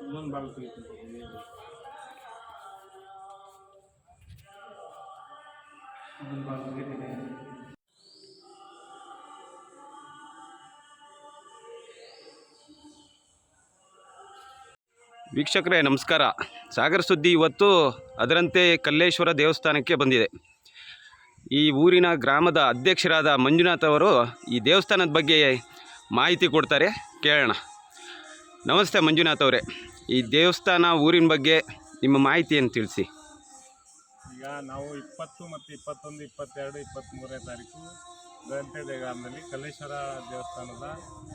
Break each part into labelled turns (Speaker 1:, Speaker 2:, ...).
Speaker 1: ಇನ್ನೊಂದು ಭಾಗ ತೆಗಿತೀನಿ. ಇನ್ನೊಂದು ಭಾಗ ತೆಗಿತೀನಿ.
Speaker 2: ವೀಕ್ಷಕರೇ ನಮಸ್ಕಾರ. ಸಾಗರ ಸುದ್ದಿ ಇವತ್ತು ಅದರಂತೆ ಕಲ್ಲೇಶ್ವರ ದೇವಸ್ಥಾನಕ್ಕೆ ಬಂದಿದೆ. ಈ ಊರಿನ ಗ್ರಾಮದ ಅಧ್ಯಕ್ಷರಾದ ಮಂಜುನಾಥ್ ಅವರು ಈ ದೇವಸ್ಥಾನದ ಬಗ್ಗೆ ಮಾಹಿತಿ ಕೊಡ್ತಾರೆ, ಕೇಳೋಣ. ನಮಸ್ತೆ ಮಂಜುನಾಥ್ ಅವರೇ, ಈ ದೇವಸ್ಥಾನ ಊರಿನ ಬಗ್ಗೆ ನಿಮ್ಮ ಮಾಹಿತಿಯನ್ನು ತಿಳಿಸಿ.
Speaker 3: ಈಗ ನಾವು 20 ಮತ್ತು 21, 22, 23ನೇ ತಾರೀಕು ಗಂಟೆ ಗ್ರಾಮದಲ್ಲಿ ಕಲ್ಲೇಶ್ವರ ದೇವಸ್ಥಾನದ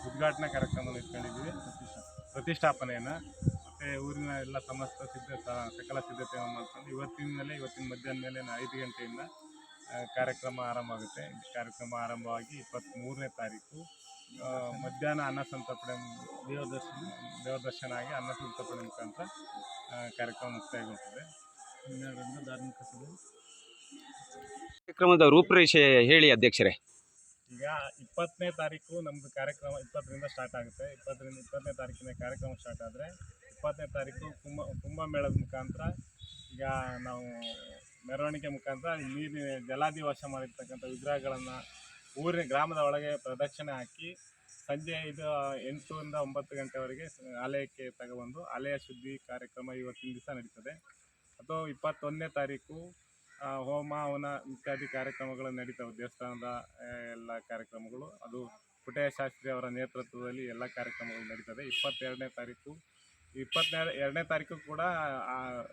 Speaker 3: ಉದ್ಘಾಟನಾ ಕಾರ್ಯಕ್ರಮವನ್ನು ಇಟ್ಕೊಂಡಿದ್ದೀವಿ. ಪ್ರತಿಷ್ಠಾಪನೆಯನ್ನು ಮತ್ತು ಊರಿನ ಎಲ್ಲ ಸಮಸ್ತ ಸಕಲ ಸಿದ್ಧತೆಯನ್ನು ಮಾಡ್ಕೊಂಡು ಇವತ್ತಿನ ಮಧ್ಯಾಹ್ನ ಮೇಲೆ 5 ಗಂಟೆಯಿಂದ ಕಾರ್ಯಕ್ರಮ ಆರಂಭ ಆಗುತ್ತೆ. ಕಾರ್ಯಕ್ರಮ ಆರಂಭವಾಗಿ 23ನೇ ತಾರೀಕು ಮಧ್ಯಾಹ್ನ ಅನ್ನ ಸಂತರ್ಪಣೆ, ದೇವರ ದರ್ಶನ ಆಗಿ ಅನ್ನ ಸಂತರ್ಪಣೆ ಮುಖಾಂತರ ಕಾರ್ಯಕ್ರಮ ಮುಕ್ತಾಯಗೊಳ್ತದೆ. 12ರಿಂದ ಧಾರ್ಮಿಕ ಸಭೆ.
Speaker 2: ಕಾರ್ಯಕ್ರಮದ ರೂಪರೇಷೆ ಹೇಳಿ ಅಧ್ಯಕ್ಷರೇ.
Speaker 3: ಈಗ 20ನೇ ತಾರೀಕು ನಮ್ಮದು ಕಾರ್ಯಕ್ರಮ 20ರಿಂದ ಸ್ಟಾರ್ಟ್ ಆಗುತ್ತೆ. 20ನೇ ತಾರೀಕಿನ ಕಾರ್ಯಕ್ರಮ ಸ್ಟಾರ್ಟ್ ಆದರೆ 20ನೇ ತಾರೀಕು ಕುಂಭಮೇಳದ ಮುಖಾಂತರ ಈಗ ನಾವು ಮೆರವಣಿಗೆ ಮುಖಾಂತರ ನೀರಿನ ಜಲಾದಿವಾಸ ಮಾಡಿರ್ತಕ್ಕಂಥ ವಿಗ್ರಹಗಳನ್ನು ಊರಿನ ಗ್ರಾಮದ ಒಳಗೆ ಪ್ರದಕ್ಷಿಣೆ ಹಾಕಿ ಸಂಜೆ 8ರಿಂದ 9 ಗಂಟೆವರೆಗೆ ಆಲಯಕ್ಕೆ ತಗೊಬಂದು ಆಲಯ ಶುದ್ಧಿ ಕಾರ್ಯಕ್ರಮ ಇವತ್ತಿನ ದಿವಸ ನಡೀತದೆ. ಅಥವಾ 21ನೇ ತಾರೀಕು ಹೋಮ ಹವನ ಇತ್ಯಾದಿ ಕಾರ್ಯಕ್ರಮಗಳು ನಡೀತವೆ. ದೇವಸ್ಥಾನದ ಎಲ್ಲ ಕಾರ್ಯಕ್ರಮಗಳು, ಅದು ಪುಟ್ಟಯ್ಯ ಶಾಸ್ತ್ರಿ ಅವರ ನೇತೃತ್ವದಲ್ಲಿ ಎಲ್ಲ ಕಾರ್ಯಕ್ರಮಗಳು ನಡೀತದೆ. 22ನೇ ತಾರೀಕು ಕೂಡ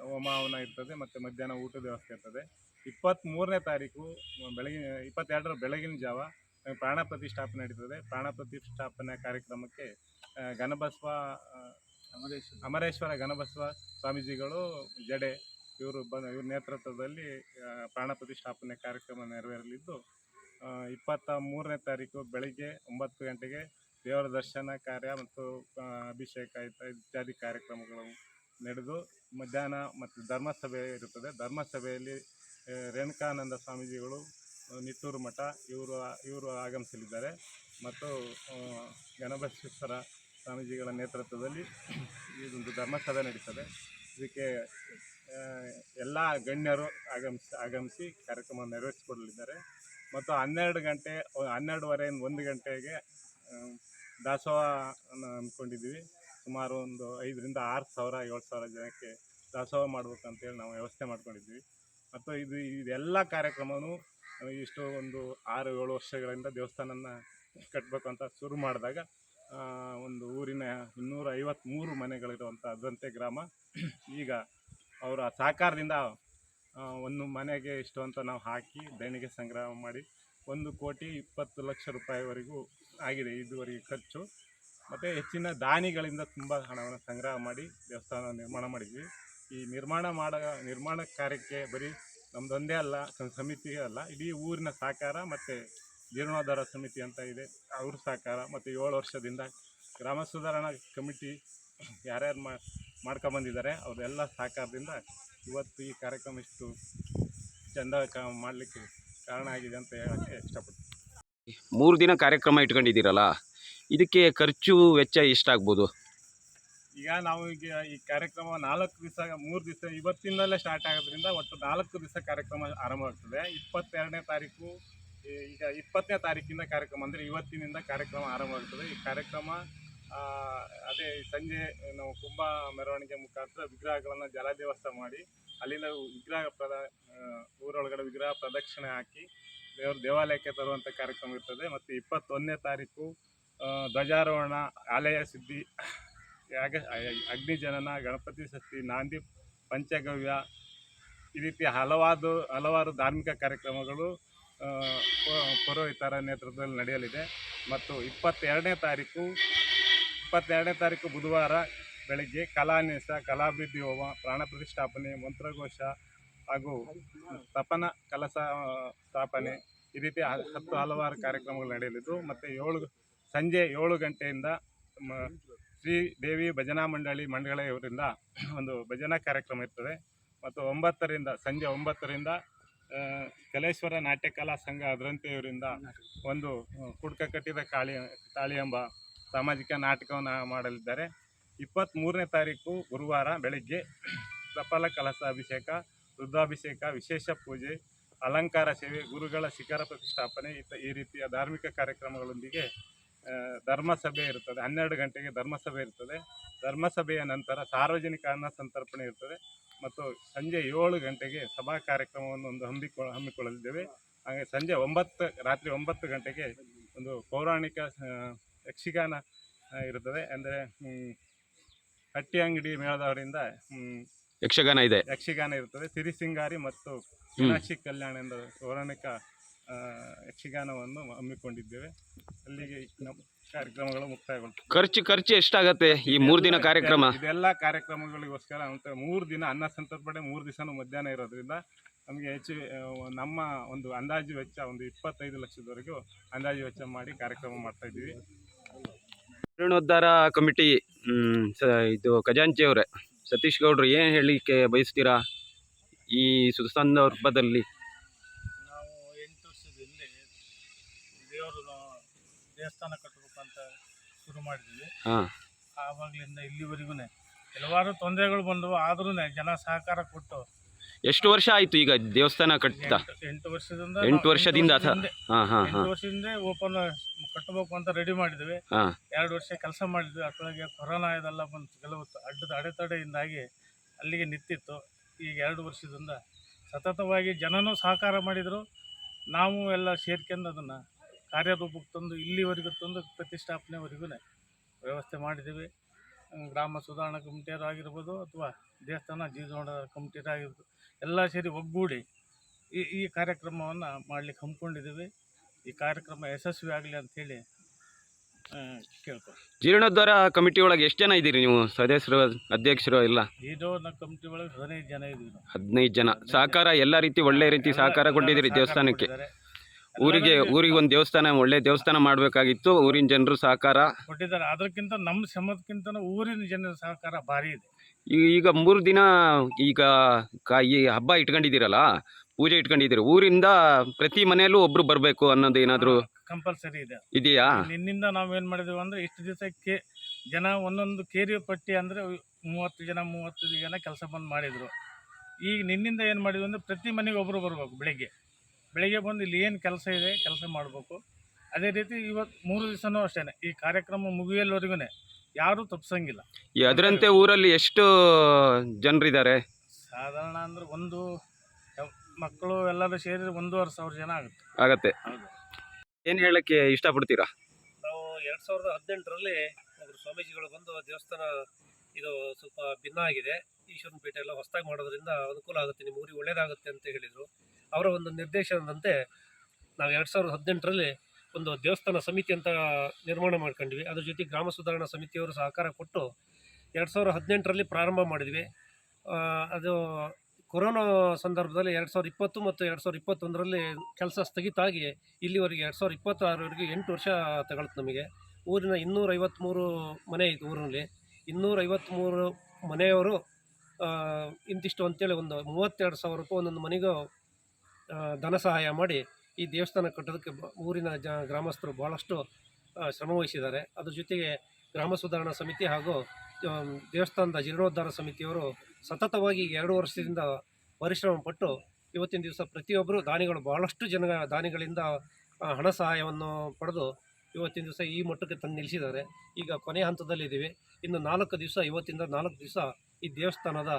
Speaker 3: ಹೋಮ ಹವನ ಇರ್ತದೆ ಮತ್ತು ಮಧ್ಯಾಹ್ನ ಊಟದ ವ್ಯವಸ್ಥೆ ಇರ್ತದೆ. 23ನೇ ತಾರೀಕು ಬೆಳಗಿನ 22ರ ಬೆಳಗಿನ ಜಾವ ಪ್ರಾಣ ಪ್ರತಿಷ್ಠಾಪನೆ ನಡೀತದೆ. ಪ್ರಾಣ ಪ್ರತಿಷ್ಠಾಪನೆ ಕಾರ್ಯಕ್ರಮಕ್ಕೆ ಅಮರೇಶ್ವರ ಗಣಬಸವ ಸ್ವಾಮೀಜಿಗಳು ಜಡೆ ಇವ್ರ ನೇತೃತ್ವದಲ್ಲಿ ಪ್ರಾಣ ಪ್ರತಿಷ್ಠಾಪನೆ ಕಾರ್ಯಕ್ರಮ ನೆರವೇರಲಿದ್ದು, 23ನೇ ತಾರೀಕು ಬೆಳಿಗ್ಗೆ 9 ಗಂಟೆಗೆ ದೇವರ ದರ್ಶನ ಕಾರ್ಯ ಮತ್ತು ಅಭಿಷೇಕ ಇತ್ಯಾದಿ ಕಾರ್ಯಕ್ರಮಗಳು ನಡೆದು ಮಧ್ಯಾಹ್ನ ಮತ್ತು ಧರ್ಮಸಭೆ ಇರುತ್ತದೆ. ಧರ್ಮಸಭೆಯಲ್ಲಿ ರೇಣುಕಾನಂದ ಸ್ವಾಮೀಜಿಗಳು, ನಿಟ್ಟೂರು ಮಠ ಇವರು ಆಗಮಿಸಲಿದ್ದಾರೆ ಮತ್ತು ಗಣಬಸವೇಶ್ವರ ಸ್ವಾಮೀಜಿಗಳ ನೇತೃತ್ವದಲ್ಲಿ ಇದೊಂದು ಧರ್ಮಸಭೆ ನಡೀತದೆ. ಇದಕ್ಕೆ ಎಲ್ಲ ಗಣ್ಯರು ಆಗಮಿಸಿ ಕಾರ್ಯಕ್ರಮ ನೆರವೇರಿಸಿಕೊಡಲಿದ್ದಾರೆ. ಮತ್ತು 12:30 1 ಗಂಟೆಗೆ ದಾಸೋಹ ಹಮ್ಮಿಕೊಂಡಿದ್ದೀವಿ. ಸುಮಾರು ಒಂದು 5,000 ರಿಂದ 6,000 7,000 ಜನಕ್ಕೆ ದಾಸೋಹ ಮಾಡ್ಬೇಕಂತೇಳಿ ನಾವು ವ್ಯವಸ್ಥೆ ಮಾಡ್ಕೊಂಡಿದ್ದೀವಿ. ಮತ್ತು ಇದೆಲ್ಲ ಕಾರ್ಯಕ್ರಮವೂ ಇಷ್ಟು ಒಂದು 6-7 ವರ್ಷಗಳಿಂದ ದೇವಸ್ಥಾನನ ಕಟ್ಟಬೇಕು ಅಂತ ಶುರು ಮಾಡಿದಾಗ ಒಂದು ಊರಿನ 253 ಮನೆಗಳಿರುವಂಥ ಅದರಂತೆ ಗ್ರಾಮ ಈಗ ಅವರ ಸಹಕಾರದಿಂದ ಒಂದು ಮನೆಗೆ ಇಷ್ಟು ಅಂತ ನಾವು ಹಾಕಿ ದೇಣಿಗೆ ಸಂಗ್ರಹ ಮಾಡಿ 1,20,00,000 ರೂಪಾಯಿವರೆಗೂ ಆಗಿದೆ ಇದುವರೆಗೆ ಖರ್ಚು. ಮತ್ತು ಹೆಚ್ಚಿನ ದಾನಿಗಳಿಂದ ತುಂಬ ಹಣವನ್ನು ಸಂಗ್ರಹ ಮಾಡಿ ದೇವಸ್ಥಾನ ನಿರ್ಮಾಣ ಮಾಡಿದ್ವಿ. ಈ ನಿರ್ಮಾಣ ಕಾರ್ಯಕ್ಕೆ ಬರೀ ನಮ್ಮದೊಂದೇ ಅಲ್ಲ, ಸಮಿತಿಗೆ ಅಲ್ಲ, ಇಡೀ ಊರಿನ ಸಹಕಾರ ಮತ್ತು ಜೀರ್ಣೋದ್ಧಾರ ಸಮಿತಿ ಅಂತ ಇದೆ, ಅವ್ರ ಸಹಕಾರ ಮತ್ತು 7 ವರ್ಷದಿಂದ ಗ್ರಾಮ ಸುಧಾರಣಾ ಕಮಿಟಿ ಯಾರ್ಯಾರು ಮಾಡ್ಕೊಂಬಂದಿದ್ದಾರೆ ಅವರೆಲ್ಲ ಸಹಕಾರದಿಂದ ಇವತ್ತು ಈ ಕಾರ್ಯಕ್ರಮ ಇಷ್ಟು ಚೆಂದ ಮಾಡಲಿಕ್ಕೆ ಕಾರಣ ಆಗಿದೆ ಅಂತ ಹೇಳೋಕ್ಕೆ ಇಷ್ಟಪಡ್ತೀನಿ.
Speaker 2: 3 ದಿನ ಕಾರ್ಯಕ್ರಮ ಇಟ್ಕೊಂಡಿದ್ದೀರಲ್ಲ, ಇದಕ್ಕೆ ಖರ್ಚು ವೆಚ್ಚ ಎಷ್ಟಾಗ್ಬೋದು?
Speaker 3: ಈಗ ನಾವು ಈ ಕಾರ್ಯಕ್ರಮ 4 ದಿವಸ 3 ದಿವಸ ಇವತ್ತಿನಲ್ಲೇ ಸ್ಟಾರ್ಟ್ ಆಗೋದ್ರಿಂದ ಒಟ್ಟು 4 ದಿವಸ ಕಾರ್ಯಕ್ರಮ ಆರಂಭವಾಗ್ತದೆ. 22ನೇ ತಾರೀಕು ಈಗ 20ನೇ ತಾರೀಕಿಂದ ಕಾರ್ಯಕ್ರಮ ಅಂದರೆ ಇವತ್ತಿನಿಂದ ಕಾರ್ಯಕ್ರಮ ಆರಂಭವಾಗ್ತದೆ. ಈ ಕಾರ್ಯಕ್ರಮ ಅದೇ ಸಂಜೆ ನಾವು ಕುಂಭ ಮೆರವಣಿಗೆ ಮುಖಾಂತರ ವಿಗ್ರಹಗಳನ್ನು ಜಲಾದಿವಾಸ ಮಾಡಿ ಅಲ್ಲಿಂದ ಊರೊಳಗಡೆ ವಿಗ್ರಹ ಪ್ರದಕ್ಷಿಣೆ ಹಾಕಿ ದೇವಾಲಯಕ್ಕೆ ತರುವಂಥ ಕಾರ್ಯಕ್ರಮ ಇರ್ತದೆ. ಮತ್ತು 21ನೇ ತಾರೀಕು ಧ್ವಜಾರೋಹಣ, ಆಲಯ ಸಿದ್ಧಿ, ಅಗ್ನಿಜನನ, ಗಣಪತಿ ಷಷ್ಠಿ, ನಾಂದಿ ಪಂಚಗವ್ಯ, ಈ ರೀತಿ ಹಲವಾರು ಧಾರ್ಮಿಕ ಕಾರ್ಯಕ್ರಮಗಳು ಪುರೋಹಿತರ ನೇತೃತ್ವದಲ್ಲಿ ನಡೆಯಲಿದೆ. ಮತ್ತು 22ನೇ ತಾರೀಕು ಬುಧವಾರ ಬೆಳಗ್ಗೆ ಕಲಾನ್ವೇಷ, ಕಲಾಭಿವೃದ್ಧಿ ಹೋಮ, ಪ್ರಾಣ ಪ್ರತಿಷ್ಠಾಪನೆ, ಮಂತ್ರಘೋಷ ಹಾಗೂ ತಪನ ಕಲಶ ಸ್ಥಾಪನೆ, ಈ ರೀತಿ ಹಲವಾರು ಕಾರ್ಯಕ್ರಮಗಳು ನಡೆಯಲಿದ್ದು. ಮತ್ತು ಸಂಜೆ 7 ಗಂಟೆಯಿಂದ ಶ್ರೀ ದೇವಿ ಭಜನಾ ಮಂಡಳಿಯವರಿಂದ ಒಂದು ಭಜನಾ ಕಾರ್ಯಕ್ರಮ ಇರ್ತದೆ. ಮತ್ತು ಸಂಜೆ 9ರಿಂದ ಕಲೇಶ್ವರ ನಾಟ್ಯಕಲಾ ಸಂಘ ಅದರಂತೆ ಇವರಿಂದ ಒಂದು ಕುಡ್ಕ ಕಟ್ಟಿದ ತಾಳಿ ಎಂಬ ಸಾಮಾಜಿಕ ನಾಟಕವನ್ನು ಮಾಡಲಿದ್ದಾರೆ. 23ನೇ ತಾರೀಕು ಗುರುವಾರ ಬೆಳಗ್ಗೆ ಸಫಲ ಕಲಶ ಅಭಿಷೇಕ, ರುದ್ರಾಭಿಷೇಕ, ವಿಶೇಷ ಪೂಜೆ, ಅಲಂಕಾರ ಸೇವೆ, ಗುರುಗಳ ಶಿಖರ ಪ್ರತಿಷ್ಠಾಪನೆ ಈ ರೀತಿಯ ಧಾರ್ಮಿಕ ಕಾರ್ಯಕ್ರಮಗಳೊಂದಿಗೆ ಧರ್ಮಸಭೆ ಇರುತ್ತದೆ. 12 ಗಂಟೆಗೆ ಧರ್ಮಸಭೆ ಇರ್ತದೆ. ಧರ್ಮಸಭೆಯ ನಂತರ ಸಾರ್ವಜನಿಕ ಅನ್ನ ಸಂತರ್ಪಣೆ ಇರ್ತದೆ ಮತ್ತು ಸಂಜೆ 7 ಗಂಟೆಗೆ ಸಭಾ ಕಾರ್ಯಕ್ರಮವನ್ನು ಒಂದು ಹಮ್ಮಿಕೊಳ್ಳಲಿದ್ದೇವೆ. ಹಾಗೆ ಸಂಜೆ ರಾತ್ರಿ 9 ಗಂಟೆಗೆ ಒಂದು ಪೌರಾಣಿಕ ಯಕ್ಷಗಾನ ಇರುತ್ತದೆ. ಅಂದರೆ ಹಟ್ಟಿ ಅಂಗಡಿ ಮೇಳದವರಿಂದ
Speaker 2: ಯಕ್ಷಗಾನ ಇದೆ,
Speaker 3: ಯಕ್ಷಗಾನ ಇರುತ್ತದೆ. ಸಿರಿಸಿಂಗಾರಿ ಮತ್ತು ಮೀನಾಕ್ಷಿ ಕಲ್ಯಾಣ ಎಂಬ ಪೌರಾಣಿಕ ಯಕ್ಷಗಾನವನ್ನು ಹಮ್ಮಿಕೊಂಡಿದ್ದೇವೆ. ಅಲ್ಲಿಗೆ ನಮ್ಮ ಕಾರ್ಯಕ್ರಮಗಳು ಮುಕ್ತಾಯಗೊಳ್ಳುತ್ತವೆ.
Speaker 2: ಖರ್ಚು ಎಷ್ಟಾಗತ್ತೆ ಈ 3 ದಿನ ಕಾರ್ಯಕ್ರಮ?
Speaker 3: ಇದೆಲ್ಲ ಕಾರ್ಯಕ್ರಮಗಳಿಗೋಸ್ಕರ ಅಂತ 3 ದಿನ ಅನ್ನ ಸಂತರ್ಪಣೆ, 3 ದಿವಸನೂ ಮಧ್ಯಾಹ್ನ ಇರೋದ್ರಿಂದ ನಮಗೆ ನಮ್ಮ ಒಂದು ಅಂದಾಜು ವೆಚ್ಚ ಒಂದು 25 ಲಕ್ಷದವರೆಗೂ ಅಂದಾಜು ವೆಚ್ಚ ಮಾಡಿ ಕಾರ್ಯಕ್ರಮ ಮಾಡ್ತಾ ಇದ್ದೀವಿ.
Speaker 2: ಜೀರ್ಣೋದ್ಧಾರ ಕಮಿಟಿ ಇದು ಖಜಾಂಚಿ ಅವರೇ, ಸತೀಶ್ ಗೌಡ್ರು ಏನು ಹೇಳಲಿಕ್ಕೆ ಬಯಸ್ತೀರಾ ಈ ಸಂದರ್ಭದಲ್ಲಿ?
Speaker 1: ನಾವು 8 ವರ್ಷದ ಹಿಂದೆ ದೇವಸ್ಥಾನ ಕಟ್ಟಬೇಕು ಅಂತ ಶುರು ಮಾಡಿದ್ವಿ. ಆವಾಗಲಿಂದ ಇಲ್ಲಿವರೆಗೂ ಕೆಲವಾರು ತೊಂದರೆಗಳು ಬಂದವು, ಆದ್ರೂ ಜನ ಸಹಕಾರ ಕೊಟ್ಟು.
Speaker 2: ಎಷ್ಟು ವರ್ಷ ಆಯಿತು ಈಗ ದೇವಸ್ಥಾನ ಕಟ್ತಾ?
Speaker 1: 8 ವರ್ಷದಿಂದ
Speaker 2: 8 ವರ್ಷದಿಂದ
Speaker 1: ಓಪನ್ ಕಟ್ಟಬೇಕು ಅಂತ ರೆಡಿ ಮಾಡಿದ್ವಿ. 2 ವರ್ಷ ಕೆಲಸ ಮಾಡಿದ್ವಿ. ಅಷ್ಟೊಳಗೆ ಕೊರೋನಾ ಇದೆಲ್ಲ ಬಂತು, ಕೆಲವು ಅಡೆತಡೆಯಿಂದಾಗಿ ಅಲ್ಲಿಗೆ ನಿಂತಿತ್ತು. ಈಗ 2 ವರ್ಷದಿಂದ ಸತತವಾಗಿ ಜನನೂ ಸಹಕಾರ ಮಾಡಿದರು. ನಾವು ಎಲ್ಲ ಸೇರ್ಕೊಂಡು ಅದನ್ನು ಕಾರ್ಯರೂಪಕ್ಕೆ ತಂದು ಇಲ್ಲಿವರೆಗೂ ತಂದು ಪ್ರತಿಷ್ಠಾಪನೆವರೆಗೂ ವ್ಯವಸ್ಥೆ ಮಾಡಿದ್ದೀವಿ. ಗ್ರಾಮ ಸುಧಾರಣಾ ಕಮಿಟಿಯರು ಆಗಿರ್ಬೋದು ಅಥವಾ ದೇವಸ್ಥಾನ ಜೀರ್ಣೋದ್ಧಾರ ಕಮಿಟಿಯರು ಆಗಿರ್ಬೋದು, ಎಲ್ಲ ಸೇರಿ ಒಗ್ಗೂಡಿ ಈ ಕಾರ್ಯಕ್ರಮವನ್ನು ಮಾಡಲಿಕ್ಕೆ ಹಮ್ಮಿಕೊಂಡಿದ್ದೀವಿ. ಈ ಕಾರ್ಯಕ್ರಮ ಯಶಸ್ವಿ ಆಗಲಿ ಅಂಥೇಳಿ ಕೇಳ್ಕೊಂಡು.
Speaker 2: ಜೀರ್ಣೋದ್ಧಾರ ಕಮಿಟಿ ಒಳಗೆ ಎಷ್ಟು ಜನ ಇದ್ದೀರಿ ನೀವು? ಸದಸ್ಯರು, ಅಧ್ಯಕ್ಷರು ಎಲ್ಲ?
Speaker 1: ಜೀರ್ಣೋದ್ಧಾರ ಕಮಿಟಿ ಒಳಗೆ 15 ಜನ ಇದ್ದೀವಿ.
Speaker 2: 15 ಜನ ಸಹಕಾರ, ಎಲ್ಲ ರೀತಿ ಒಳ್ಳೆ ರೀತಿ ಸಹಕಾರ ಕೊಟ್ಟಿದ್ದೀರಿ ದೇವಸ್ಥಾನಕ್ಕೆ. ಊರಿಗೆ ಒಂದು ದೇವಸ್ಥಾನ, ಒಳ್ಳೆ ದೇವಸ್ಥಾನ ಮಾಡಬೇಕಾಗಿತ್ತು. ಊರಿನ ಜನರು ಸಹಕಾರ
Speaker 1: ಕೊಟ್ಟಿದ್ದಾರೆ. ಅದಕ್ಕಿಂತ ನಮ್ಮ ಶ್ರಮಕ್ಕಿಂತ ಊರಿನ ಜನರ ಸಹಕಾರ ಭಾರಿ ಇದೆ.
Speaker 2: ಈಗ 3 ದಿನ ಈಗ ಈ ಹಬ್ಬ ಇಟ್ಕೊಂಡಿದ್ದೀರಲ್ಲ, ಪೂಜೆ ಇಟ್ಕೊಂಡಿದ್ದೀರಿ, ಊರಿಂದ ಪ್ರತಿ ಮನೆಯಲ್ಲೂ ಒಬ್ರು ಬರಬೇಕು ಅನ್ನೋದು ಏನಾದರೂ
Speaker 1: ಕಂಪಲ್ಸರಿ
Speaker 2: ಇದೆಯಾ?
Speaker 1: ನಿನ್ನಿಂದ ನಾವೇನು ಮಾಡಿದ್ವಿ ಅಂದರೆ, ಇಷ್ಟು ದಿವಸಕ್ಕೆ ಜನ ಒಂದೊಂದು ಕೇರಿ ಪಟ್ಟಿ ಅಂದರೆ 30 ಜನ ಕೆಲಸ ಬಂದು ಮಾಡಿದರು. ಈಗ ನಿನ್ನಿಂದ ಏನು ಮಾಡಿದ್ವಿ ಅಂದರೆ, ಪ್ರತಿ ಮನೆಗೆ ಒಬ್ಬರು ಬರಬೇಕು. ಬೆಳಿಗ್ಗೆ ಬಂದು ಇಲ್ಲಿ ಏನು ಕೆಲಸ ಇದೆ ಕೆಲಸ ಮಾಡಬೇಕು. ಅದೇ ರೀತಿ ಇವತ್ತು 3 ದಿವಸನೂ ಅಷ್ಟೇ, ಈ ಕಾರ್ಯಕ್ರಮ ಮುಗಿಯಲ್ವರೆಗೂ ಯಾರೂ ತಪ್ಪಿಸಂಗಿಲ್ಲ.
Speaker 2: ಅದರಂತೆ ಊರಲ್ಲಿ ಎಷ್ಟು ಜನರಿದ್ದಾರೆ?
Speaker 1: ಸಾಧಾರಣ ಅಂದರೆ ಒಂದು ಮಕ್ಕಳು ಎಲ್ಲರೂ ಸೇರಿ 1,500 ಜನ
Speaker 2: ಆಗತ್ತೆ. ಏನು ಹೇಳಕ್ಕೆ ಇಷ್ಟಪಡ್ತೀರಾ?
Speaker 4: ನಾವು 2018ರಲ್ಲಿ ಒಬ್ಬರು ಸ್ವಾಮೀಜಿಗಳು ಬಂದು ದೇವಸ್ಥಾನ ಇದು ಸ್ವಲ್ಪ ಭಿನ್ನ ಆಗಿದೆ, ಈಶ್ವರನ ಪೀಠ ಎಲ್ಲ ಹೊಸದಾಗಿ ಮಾಡೋದ್ರಿಂದ ಅನುಕೂಲ ಆಗುತ್ತೆ, ನಿಮ್ಮ ಊರಿಗೆ ಒಳ್ಳೇದಾಗುತ್ತೆ ಅಂತ ಹೇಳಿದರು. ಅವರ ಒಂದು ನಿರ್ದೇಶನದಂತೆ ನಾವು 2018ರಲ್ಲಿ ಒಂದು ದೇವಸ್ಥಾನ ಸಮಿತಿ ಅಂತ ನಿರ್ಮಾಣ ಮಾಡ್ಕೊಂಡ್ವಿ. ಅದ್ರ ಜೊತೆ ಗ್ರಾಮ ಸುಧಾರಣಾ ಸಮಿತಿಯವರು ಸಹಕಾರ ಕೊಟ್ಟು 2018ರಲ್ಲಿ ಪ್ರಾರಂಭ ಮಾಡಿದ್ವಿ. ಅದು ಕೊರೋನಾ ಸಂದರ್ಭದಲ್ಲಿ 2020 ಮತ್ತು 2021ರಲ್ಲಿ ಕೆಲಸ ಸ್ಥಗಿತ ಆಗಿ ಇಲ್ಲಿವರೆಗೆ 2026ವರೆಗೆ 8 ವರ್ಷ ತಗೊಳ್ತು ನಮಗೆ. ಊರಿನ 253 ಮನೆ ಇತ್ತು. ಊರಿನಲ್ಲಿ 253 ಮನೆಯವರು ಇಂತಿಷ್ಟು ಅಂತೇಳಿ ಒಂದು 32,000 ರೂಪಾಯಿ ಒಂದೊಂದು ಮನೆಗೂ ಧನ ಸಹಾಯ ಮಾಡಿ ಈ ದೇವಸ್ಥಾನ ಕಟ್ಟೋದಕ್ಕೆ ಊರಿನ ಗ್ರಾಮಸ್ಥರು ಭಾಳಷ್ಟು ಶ್ರಮ ವಹಿಸಿದ್ದಾರೆ. ಅದ್ರ ಜೊತೆಗೆ ಗ್ರಾಮ ಸುಧಾರಣಾ ಸಮಿತಿ ಹಾಗೂ ದೇವಸ್ಥಾನದ ಜೀರ್ಣೋದ್ಧಾರ ಸಮಿತಿಯವರು ಸತತವಾಗಿ 2 ವರ್ಷದಿಂದ ಪರಿಶ್ರಮ ಪಟ್ಟು ಇವತ್ತಿನ ದಿವಸ ಪ್ರತಿಯೊಬ್ಬರು ದಾನಿಗಳು, ಭಾಳಷ್ಟು ಜನ ದಾನಿಗಳಿಂದ ಹಣ ಸಹಾಯವನ್ನು ಪಡೆದು ಇವತ್ತಿನ ದಿವಸ ಈ ಮಟ್ಟಕ್ಕೆ ತಂದು ನಿಲ್ಲಿಸಿದ್ದಾರೆ. ಈಗ ಕೊನೆಯ ಹಂತದಲ್ಲಿದ್ದೀವಿ. ಇನ್ನು 4 ದಿವಸ, ಇವತ್ತಿಂದ 4 ದಿವಸ ಈ ದೇವಸ್ಥಾನದ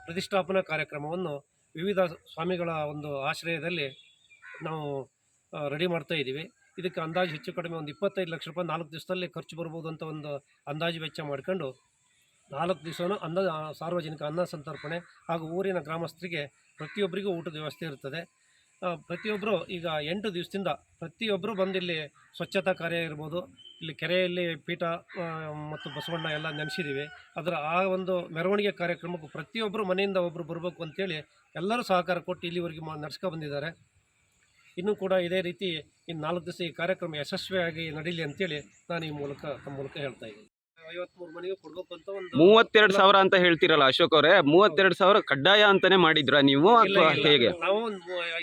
Speaker 4: ಪ್ರತಿಷ್ಠಾಪನಾ ಕಾರ್ಯಕ್ರಮವನ್ನು ವಿವಿಧ ಸ್ವಾಮಿಗಳ ಒಂದು ಆಶ್ರಯದಲ್ಲಿ ನಾವು ರೆಡಿ ಮಾಡ್ತಾ ಇದ್ದೀವಿ. ಇದಕ್ಕೆ ಅಂದಾಜು ಹೆಚ್ಚು ಕಡಿಮೆ ಒಂದು 25 ಲಕ್ಷ ರೂಪಾಯಿ 4 ದಿವಸದಲ್ಲಿ ಖರ್ಚು ಬರ್ಬೋದು ಅಂತ ಒಂದು ಅಂದಾಜು ವೆಚ್ಚ ಮಾಡ್ಕೊಂಡು 4 ದಿವಸನೂ ಸಾರ್ವಜನಿಕ ಅನ್ನ ಸಂತರ್ಪಣೆ ಹಾಗೂ ಊರಿನ ಗ್ರಾಮಸ್ಥರಿಗೆ ಪ್ರತಿಯೊಬ್ಬರಿಗೂ ಊಟದ ವ್ಯವಸ್ಥೆ ಇರ್ತದೆ. ಪ್ರತಿಯೊಬ್ಬರು ಈಗ 8 ದಿವಸದಿಂದ ಪ್ರತಿಯೊಬ್ಬರು ಬಂದು ಇಲ್ಲಿ ಸ್ವಚ್ಛತಾ ಕಾರ್ಯ ಇರ್ಬೋದು, ಇಲ್ಲಿ ಕೆರೆಯಲ್ಲಿ ಪೀಠ ಮತ್ತು ಬಸವಣ್ಣ ಎಲ್ಲ ನೆನೆಸಿದ್ದೀವಿ. ಅದರ ಆ ಒಂದು ಮೆರವಣಿಗೆ ಕಾರ್ಯಕ್ರಮಕ್ಕೂ ಪ್ರತಿಯೊಬ್ಬರು ಮನೆಯಿಂದ ಒಬ್ಬರು ಬರಬೇಕು ಅಂತೇಳಿ ಎಲ್ಲರೂ ಸಹಕಾರ ಕೊಟ್ಟು ಇಲ್ಲಿವರೆಗೆ ನಡೆಸ್ಕೊ ಬಂದಿದ್ದಾರೆ. ಇನ್ನೂ ಕೂಡ ಇದೇ ರೀತಿ ಇನ್ನು 4 ದಿವಸ ಈ ಕಾರ್ಯಕ್ರಮ ಯಶಸ್ವಿಯಾಗಿ ನಡೀಲಿ ಅಂತೇಳಿ ನಾನು ಈ ಮೂಲಕ ತಮ್ಮ ಮೂಲಕ ಹೇಳ್ತಾ ಇದ್ದೀನಿ. 53 ಮನೆಗೆ ಕೊಡ್ಬೇಕು ಅಂತ ಒಂದು
Speaker 2: 32,000 ಅಂತ ಹೇಳ್ತಿರಲ್ಲ ಅಶೋಕ್ ಅವರೇ, 32,000 ಕಡ್ಡಾಯ ಅಂತಾನೆ ಮಾಡಿದ್ರ ನೀವು
Speaker 4: ಇಲ್ಲ,
Speaker 2: ಅಥವಾ
Speaker 4: ಇಲ್ಲ.
Speaker 2: ಹೇಗೆ?
Speaker 4: ನಾವು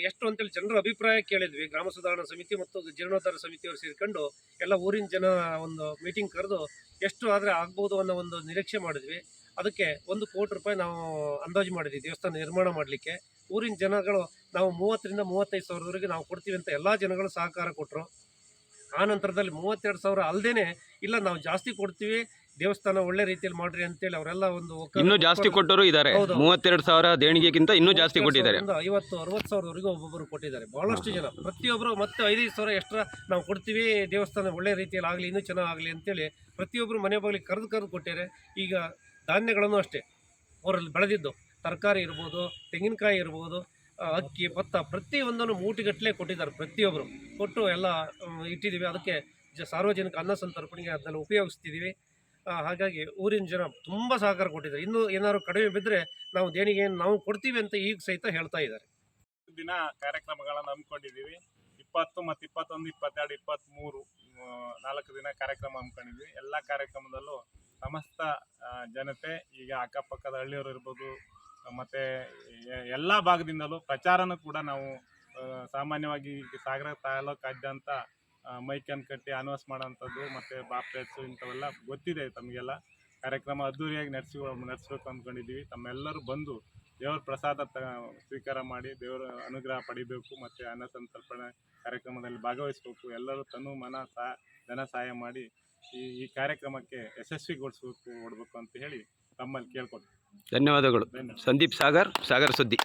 Speaker 4: ಎಷ್ಟು ಅಂತೇಳಿ ಜನರ ಅಭಿಪ್ರಾಯ ಕೇಳಿದ್ವಿ. ಗ್ರಾಮ ಸುಧಾರಣಾ ಸಮಿತಿ ಮತ್ತು ಜೀರ್ಣೋದ್ಧಾರ ಸಮಿತಿಯವರು ಸೇರ್ಕೊಂಡು ಎಲ್ಲ ಊರಿನ ಜನ ಒಂದು ಮೀಟಿಂಗ್ ಕರೆದು ಎಷ್ಟು ಆದ್ರೆ ಆಗ್ಬೋದು ಅನ್ನೋ ಒಂದು ನಿರೀಕ್ಷೆ ಮಾಡಿದ್ವಿ. ಅದಕ್ಕೆ 1 ಕೋಟಿ ರೂಪಾಯಿ ನಾವು ಅಂದಾಜು ಮಾಡಿದ್ವಿ ದೇವಸ್ಥಾನ ನಿರ್ಮಾಣ ಮಾಡಲಿಕ್ಕೆ. ಊರಿನ ಜನಗಳು ನಾವು 30 ರಿಂದ 35,000 ನಾವು ಕೊಡ್ತೀವಿ ಅಂತ ಎಲ್ಲ ಜನಗಳು ಸಹಕಾರ ಕೊಟ್ಟರು. ಆ ನಂತರದಲ್ಲಿ 32,000 ಅಲ್ಲದೇನೆ ಇಲ್ಲ ನಾವು ಜಾಸ್ತಿ ಕೊಡ್ತೀವಿ, ದೇವಸ್ಥಾನ ಒಳ್ಳೆ ರೀತಿಯಲ್ಲಿ ಮಾಡ್ರಿ ಅಂತೇಳಿ ಅವರೆಲ್ಲ ಒಂದು
Speaker 2: ಇನ್ನೂ ಜಾಸ್ತಿ ಕೊಟ್ಟರು ಇದ್ದಾರೆ.
Speaker 4: ಹೌದು.
Speaker 2: 32,000 ದೇಣಿಗೆಗಿಂತ ಇನ್ನೂ ಜಾಸ್ತಿ ಕೊಟ್ಟಿದ್ದಾರೆ.
Speaker 4: 50-60,000 ಒಬ್ಬೊಬ್ಬರು ಕೊಟ್ಟಿದ್ದಾರೆ. ಬಹಳಷ್ಟು ಜನ ಪ್ರತಿಯೊಬ್ಬರು ಮತ್ತೆ 5,000 ಎಕ್ಸ್ಟ್ರಾ ನಾವು ಕೊಡ್ತೀವಿ, ದೇವಸ್ಥಾನ ಒಳ್ಳೆ ರೀತಿಯಲ್ಲಿ ಆಗಲಿ, ಇನ್ನೂ ಚೆನ್ನಾಗಲಿ ಅಂತೇಳಿ ಪ್ರತಿಯೊಬ್ಬರು ಮನೆ ಬಾಗಿಲಿಗೆ ಕರೆದು ಕೊಟ್ಟಿದ್ದಾರೆ. ಈಗ ಧಾನ್ಯಗಳನ್ನು ಅಷ್ಟೇ ಅವರಲ್ಲಿ ಬೆಳೆದಿದ್ದು ತರಕಾರಿ ಇರ್ಬೋದು, ತೆಂಗಿನಕಾಯಿ ಇರ್ಬೋದು, ಅಕ್ಕಿ, ಭತ್ತ ಪ್ರತಿಯೊಂದನ್ನು ಮೂಟಿಗಟ್ಟಲೆ ಕೊಟ್ಟಿದ್ದಾರೆ. ಪ್ರತಿಯೊಬ್ಬರು ಕೊಟ್ಟು ಎಲ್ಲ ಇಟ್ಟಿದ್ದೀವಿ. ಅದಕ್ಕೆ ಸಾರ್ವಜನಿಕ ಅನ್ನ ಸಂತರ್ಪಣೆಗೆ ಅದನ್ನು ಉಪಯೋಗಿಸ್ತಿದ್ದೀವಿ. ಹಾಗಾಗಿ ಊರಿನ ಜನ ತುಂಬ ಸಹಕಾರ ಕೊಟ್ಟಿದ್ದಾರೆ. ಇನ್ನೂ ಏನಾದ್ರು ಕಡಿಮೆ ಬಿದ್ದರೆ ನಾವು ದೇಣಿಗೆ ನಾವು ಕೊಡ್ತೀವಿ ಅಂತ ಈಗ ಸಹಿತ ಹೇಳ್ತಾ ಇದ್ದಾರೆ.
Speaker 3: ದಿನ ಕಾರ್ಯಕ್ರಮಗಳನ್ನು ಹಮ್ಮಿಕೊಂಡಿದ್ದೀವಿ. 20 ಮತ್ತು 21, 22, 23 4 ದಿನ ಕಾರ್ಯಕ್ರಮ ಹಮ್ಮಿಕೊಂಡಿದ್ವಿ. ಎಲ್ಲ ಕಾರ್ಯಕ್ರಮದಲ್ಲೂ ಸಮಸ್ತ ಜನತೆ, ಈಗ ಅಕ್ಕಪಕ್ಕದ ಹಳ್ಳಿಯವರು ಇರ್ಬೋದು, ಮತ್ತು ಎಲ್ಲ ಭಾಗದಿಂದಲೂ ಪ್ರಚಾರನೂ ಕೂಡ ನಾವು ಸಾಮಾನ್ಯವಾಗಿ ಸಾಗರ ತಾಲೂಕಾದ್ಯಂತ ಮೈಕನ್ನು ಕಟ್ಟಿ ಅನೌನ್ಸ್ ಮಾಡೋವಂಥದ್ದು ಮತ್ತು ಬಾಪ್ಲೆಟ್ಸು ಇಂಥವೆಲ್ಲ ಗೊತ್ತಿದೆ ತಮಗೆಲ್ಲ. ಕಾರ್ಯಕ್ರಮ ಅದ್ದೂರಿಯಾಗಿ ನಡೆಸ್ಬೇಕು ಅಂದ್ಕೊಂಡಿದ್ದೀವಿ. ತಮ್ಮೆಲ್ಲರೂ ಬಂದು ದೇವರ ಪ್ರಸಾದ ಸ್ವೀಕಾರ ಮಾಡಿ ದೇವರ ಅನುಗ್ರಹ ಪಡಿಬೇಕು ಮತ್ತು ಅನ್ನ ಸಂತರ್ಪಣೆ ಕಾರ್ಯಕ್ರಮದಲ್ಲಿ ಭಾಗವಹಿಸಬೇಕು. ಎಲ್ಲರೂ ತನು ಮನ ಧನ ಸಹಾಯ ಮಾಡಿ ಈ ಕಾರ್ಯಕ್ರಮಕ್ಕೆ ಯಶಸ್ವಿಗೊಳಿಸ್ಬೇಕು ಅಂತ ಹೇಳಿ ತಮ್ಮಲ್ಲಿ ಕೇಳ್ಕೊಳ್ತೀನಿ.
Speaker 2: ಧನ್ಯವಾದಗಳು. ಸಂದೀಪ್ ಸಾಗರ್, ಸಾಗರ ಸುದ್ದಿ.